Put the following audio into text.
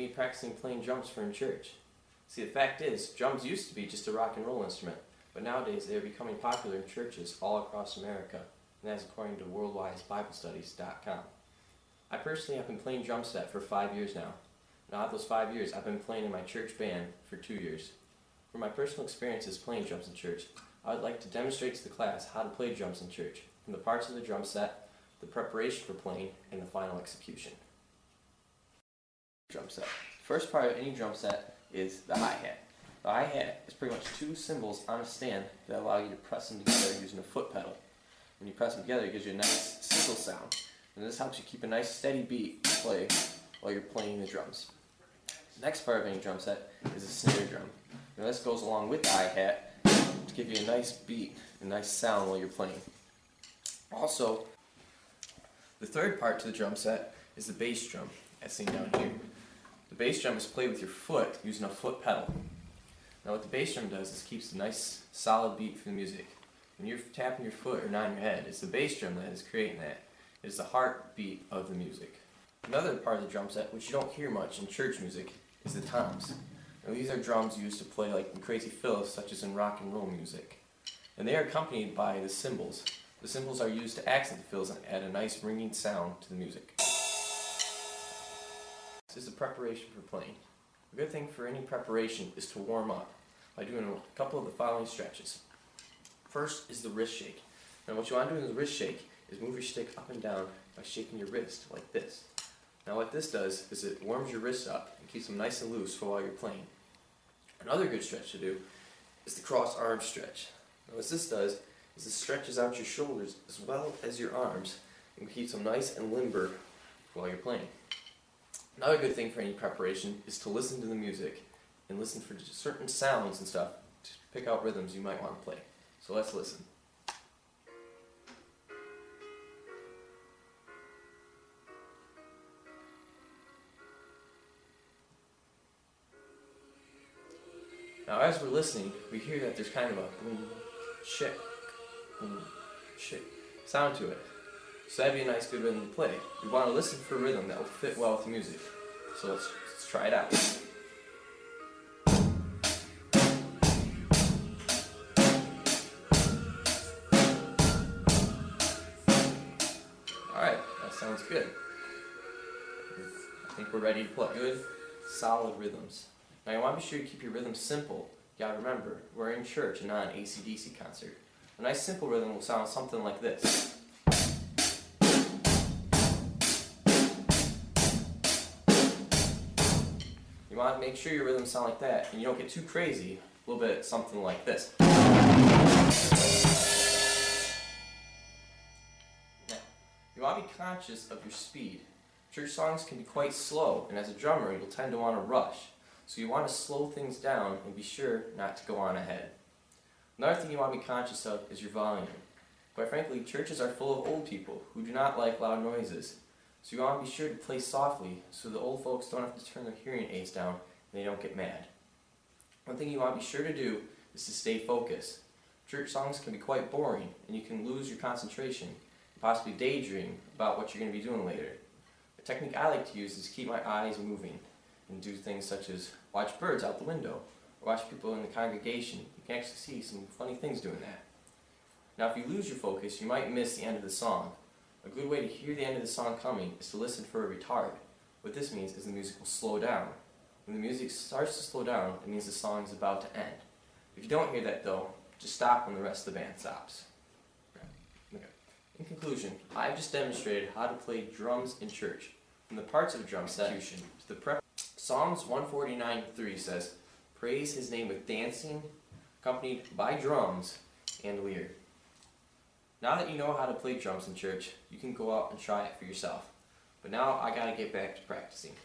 you practicing playing drums for in church? See, the fact is, drums used to be just a rock and roll instrument, but nowadays they are becoming popular in churches all across America, and that's according to worldwidebiblestudies.com. I personally have been playing drum set for 5 years now. And out of those 5 years, I've been playing in my church band for 2 years. From my personal experiences playing drums in church, I would like to demonstrate to the class how to play drums in church, from the parts of the drum set, the preparation for playing, and the final execution. Drum set. The first part of any drum set is the hi-hat. The hi-hat is pretty much two cymbals on a stand that allow you to press them together using a foot pedal. When you press them together, it gives you a nice sizzle sound, and this helps you keep a nice steady beat to play while you're playing the drums. The next part of any drum set is a snare drum. Now this goes along with the hi-hat to give you a nice beat, a nice sound while you're playing. Also, the third part to the drum set is the bass drum, as seen down here. The bass drum is played with your foot using a foot pedal. Now what the bass drum does is keeps a nice solid beat for the music. When you're tapping your foot or nodding your head, it's the bass drum that is creating that. It is the heartbeat of the music. Another part of the drum set, which you don't hear much in church music, is the toms. Now these are drums used to play like in crazy fills, such as in rock and roll music. And they are accompanied by the cymbals. The cymbals are used to accent the fills and add a nice ringing sound to the music. This is the preparation for playing. A good thing for any preparation is to warm up by doing a couple of the following stretches. First is the wrist shake. Now what you want to do in the wrist shake is move your stick up and down by shaking your wrist like this. Now what this does is it warms your wrists up and keeps them nice and loose for while you're playing. Another good stretch to do is the cross arm stretch. Now what this does is it stretches out your shoulders as well as your arms and keeps them nice and limber while you're playing. Another good thing for any preparation is to listen to the music and listen for certain sounds and stuff to pick out rhythms you might want to play. So let's listen. Now as we're listening, we hear that there's kind of a boom, shake sound to it. So that'd be a nice good rhythm to play. We want to listen for a rhythm that will fit well with the music. So let's try it out. Alright, that sounds good. I think we're ready to play. Good, solid rhythms. Now you want to be sure you keep your rhythm simple. You gotta remember, we're in church and not an AC/DC concert. A nice simple rhythm will sound something like this. You want to make sure your rhythms sound like that and you don't get too crazy. A little bit something like this. Now, you want to be conscious of your speed. Church songs can be quite slow, and as a drummer you'll tend to want to rush. So you want to slow things down and be sure not to go on ahead. Another thing you want to be conscious of is your volume. Quite frankly, churches are full of old people who do not like loud noises. So you want to be sure to play softly so the old folks don't have to turn their hearing aids down and they don't get mad. One thing you want to be sure to do is to stay focused. Church songs can be quite boring and you can lose your concentration and possibly daydream about what you're going to be doing later. The technique I like to use is to keep my eyes moving and do things such as watch birds out the window or watch people in the congregation. You can actually see some funny things doing that. Now if you lose your focus, you might miss the end of the song. A good way to hear the end of the song coming is to listen for a retard. What this means is the music will slow down. When the music starts to slow down, it means the song is about to end. If you don't hear that though, just stop when the rest of the band stops. Okay. In conclusion, I've just demonstrated how to play drums in church. From the parts of a drum set to the Psalms 149:3 says, "Praise his name with dancing, accompanied by drums and lyre." Now that you know how to play drums in church, you can go out and try it for yourself. But now I gotta get back to practicing.